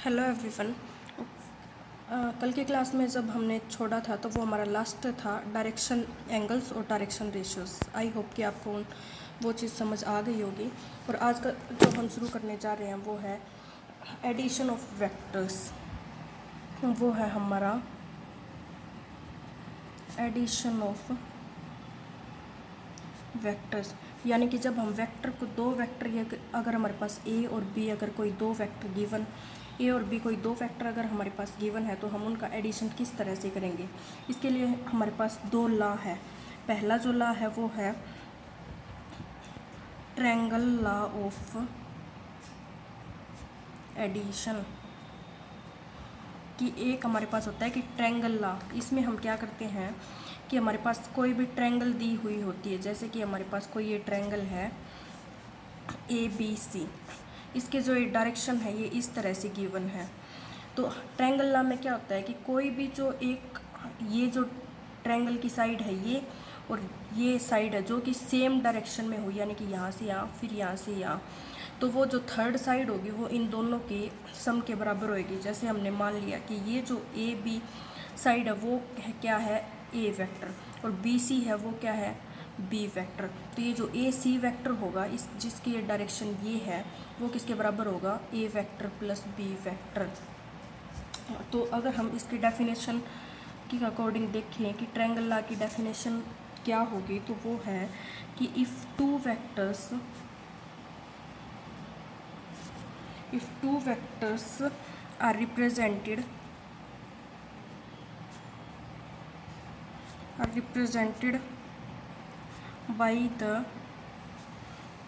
Hello everyone. कल की class में जब हमने छोड़ा था तो वो हमारा लास्ट था डायरेक्शन एंगल्स और डायरेक्शन रेशियोज। आई होप कि आपको वो चीज़ समझ आ गई होगी। और आज का जो हम शुरू करने जा रहे हैं वो है एडिशन ऑफ वेक्टर्स। वो है हमारा एडिशन ऑफ वेक्टर्स, यानी कि जब हम वेक्टर को दो वेक्टर या अगर हमारे पास ए और बी अगर कोई दो वेक्टर गिवन ए और बी कोई दो वेक्टर अगर हमारे पास गिवन है तो हम उनका एडिशन किस तरह से करेंगे। इसके लिए हमारे पास दो लॉ है। पहला जो लॉ है वो है ट्रायंगल लॉ ऑफ एडिशन, कि एक हमारे पास होता है कि ट्रायंगल लॉ। इसमें हम क्या करते हैं कि हमारे पास कोई भी ट्रायंगल दी हुई होती है, जैसे कि हमारे पास कोई ये ट्रायंगल है ABC, इसके जो ये डायरेक्शन है ये इस तरह से गिवन है। तो ट्रायंगल लॉ में क्या होता है कि कोई भी जो एक ये जो ट्रायंगल की साइड है ये और ये साइड है जो कि सेम डायरेक्शन में हो, यानी कि यहाँ से यहाँ फिर यहाँ से यहाँ, तो वो जो थर्ड साइड होगी वो इन दोनों के सम के बराबर होएगी। जैसे हमने मान लिया कि ये जो AB साइड है वो क्या है A वेक्टर और BC है वो क्या है B वेक्टर। तो ये जो AC वेक्टर होगा इस जिसकी ये डायरेक्शन ये है वो किसके बराबर होगा A vector plus B vector. तो अगर हम इसकी डेफिनेशन के अकॉर्डिंग देखें कि ट्रायंगल लॉ की डेफिनेशन क्या होगी तो वो है कि if two vectors are represented by the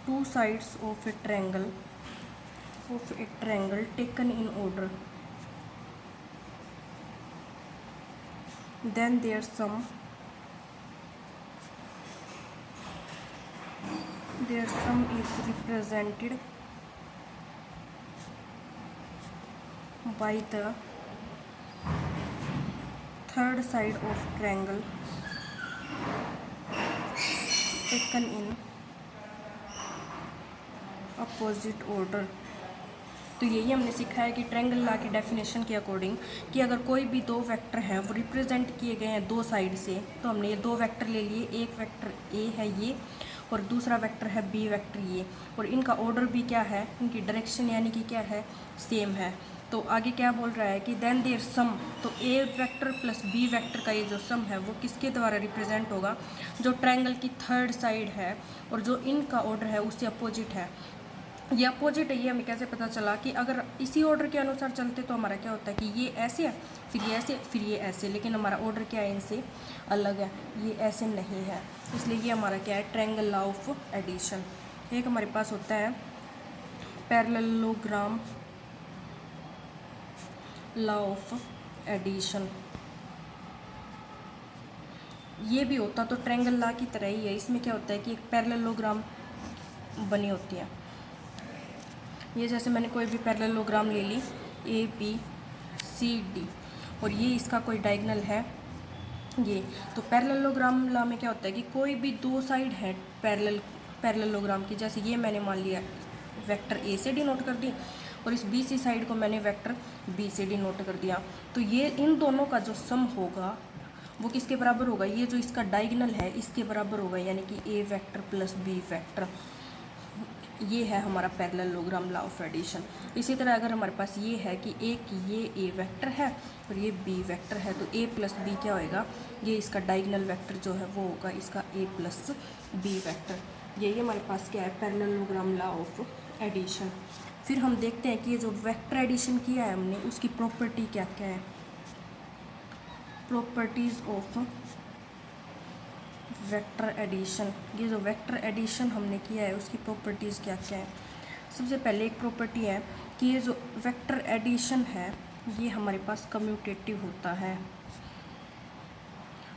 two sides of a triangle taken in order, then their sum is represented by the third side of triangle taken in opposite order। तो यही हमने सीखा है कि ट्रायंगल लॉ की definition के according कि अगर कोई भी दो वेक्टर हैं वो रिप्रेजेंट किए गए हैं दो साइड से, तो हमने ये दो वेक्टर ले लिए, एक वेक्टर ए है ये और दूसरा वेक्टर है बी वेक्टर ये, और इनका ऑर्डर भी क्या है, इनकी डायरेक्शन यानी कि क्या है सेम है। तो आगे क्या बोल रहा है कि देन देयर सम, तो ए वेक्टर प्लस बी वेक्टर का ये जो सम है वो किसके द्वारा रिप्रेजेंट होगा, जो ट्रायंगल की थर्ड साइड है और जो इनका ऑर्डर है उससे अपोजिट है। ये अपोजिट है, ये हमें कैसे पता चला कि अगर इसी ऑर्डर के अनुसार चलते तो हमारा क्या होता है कि ये ऐसे है फिर ये ऐसे फिर ये ऐसे, लेकिन हमारा ऑर्डर क्या है इनसे अलग है, ये ऐसे नहीं है। इसलिए ये हमारा क्या है ट्रायंगल लॉ ऑफ एडिशन। एक हमारे पास होता है पैरेललोग्राम लॉ ऑफ एडिशन। ये भी होता तो ट्रायंगल लॉ की तरह ही है। इसमें क्या होता है कि एक पैरेललोग्राम बनी होती है। ये जैसे मैंने कोई भी पैरेललोग्राम ले ली ABCD और ये इसका कोई डायगोनल है ये, तो पैरेललोग्राम लॉ में क्या होता है कि कोई भी दो साइड है पैरेललोग्राम की, जैसे ये मैंने मान लिया वेक्टर A से डिनोट कर दी और इस BC साइड को मैंने वेक्टर B से डिनोट कर दिया, तो ये इन दोनों का जो सम होगा वो किसके बराबर होगा, ये जो इसका डायगोनल है इसके बराबर होगा, यानी कि A vector plus B vector. ये है हमारा पैरेललोग्राम लॉ ऑफ एडिशन। इसी तरह अगर हमारे पास ये है कि एक ये A वेक्टर है और ये B वेक्टर है, तो A प्लस B क्या होएगा, ये इसका डायगोनल वेक्टर जो है वो होगा इसका A प्लस B वेक्टर। यही हमारे पास क्या है पैरेललोग्राम लॉ ऑफ एडिशन। फिर हम देखते हैं कि ये जो वेक्टर एडिशन किया है हमने उसकी प्रॉपर्टी क्या क्या है। प्रॉपर्टीज़ ऑफ वेक्टर एडिशन, ये जो वेक्टर एडिशन हमने किया है उसकी प्रॉपर्टीज़ क्या क्या है। सबसे पहले एक प्रॉपर्टी है कि ये जो वेक्टर एडिशन है ये हमारे पास कम्यूटेटिव होता है।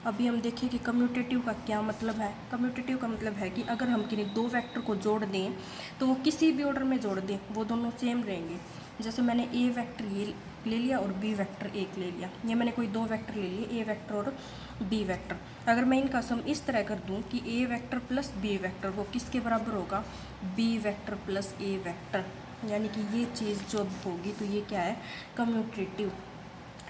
अभी हम देखें कि कम्यूटेटिव का क्या मतलब है। कम्यूटेटिव का मतलब है कि अगर हम किन्हीं दो वेक्टर को जोड़ दें तो वो किसी भी ऑर्डर में जोड़ दें वो दोनों सेम रहेंगे। जैसे मैंने A वेक्टर ये ले लिया और B वेक्टर एक ले लिया, ये मैंने कोई दो वेक्टर ले लिए A वेक्टर और B वेक्टर। अगर मैं इनका सम इस तरह कर दूं कि A vector plus B vector वो किसके बराबर होगा B vector plus A vector. यानी कि ये चीज़ जो होगी तो ये क्या है, कम्यूटेटिव,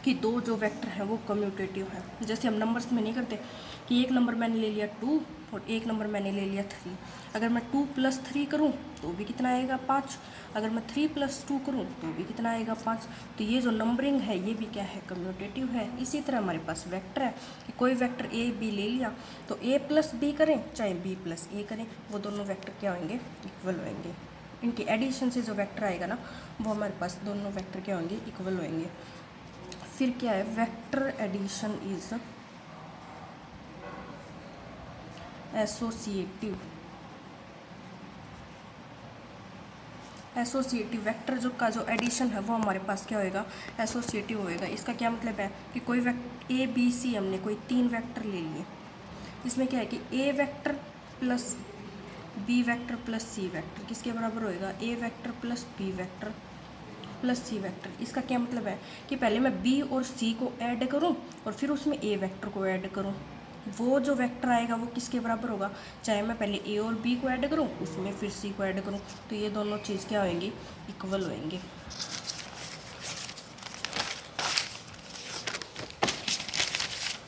कि दो जो वेक्टर हैं वो कम्यूटेटिव है। जैसे हम नंबर्स में नहीं करते कि एक नंबर मैंने ले लिया 2 और एक नंबर मैंने ले लिया 3, अगर मैं 2 + 3 करूँ तो भी कितना आएगा 5, अगर मैं 3 + 2 करूँ तो भी कितना आएगा 5। तो ये जो नंबरिंग है ये भी क्या है, कम्यूटेटिव है। इसी तरह हमारे पास वेक्टर है कि कोई वेक्टर ए बी ले लिया तो a + b करें चाहे b + a करें, वो दोनों वेक्टर क्या होंगे, इक्वल होंगे। इनके एडिशन से जो वेक्टर आएगा ना वो हमारे पास दोनों वेक्टर क्या होंगे, इक्वल होंगे। फिर क्या है, vector addition is associative. Associative vector जो का जो एडिशन है वो हमारे पास क्या होएगा, एसोसिएटिव होएगा। इसका क्या मतलब है कि कोई ए बी सी हमने कोई 3 वेक्टर ले लिए, इसमें क्या है कि a vector plus b vector plus c vector किसके बराबर होएगा, a vector plus b vector plus c vector. इसका क्या मतलब है कि पहले मैं बी और सी को ऐड करूं और फिर उसमें ए वेक्टर को ऐड करूं, वो जो वेक्टर आएगा वो किसके बराबर होगा, चाहे मैं पहले ए और बी को ऐड करूं उसमें फिर सी को ऐड करूं, तो ये दोनों चीज़ क्या होंगी, इक्वल होंगे।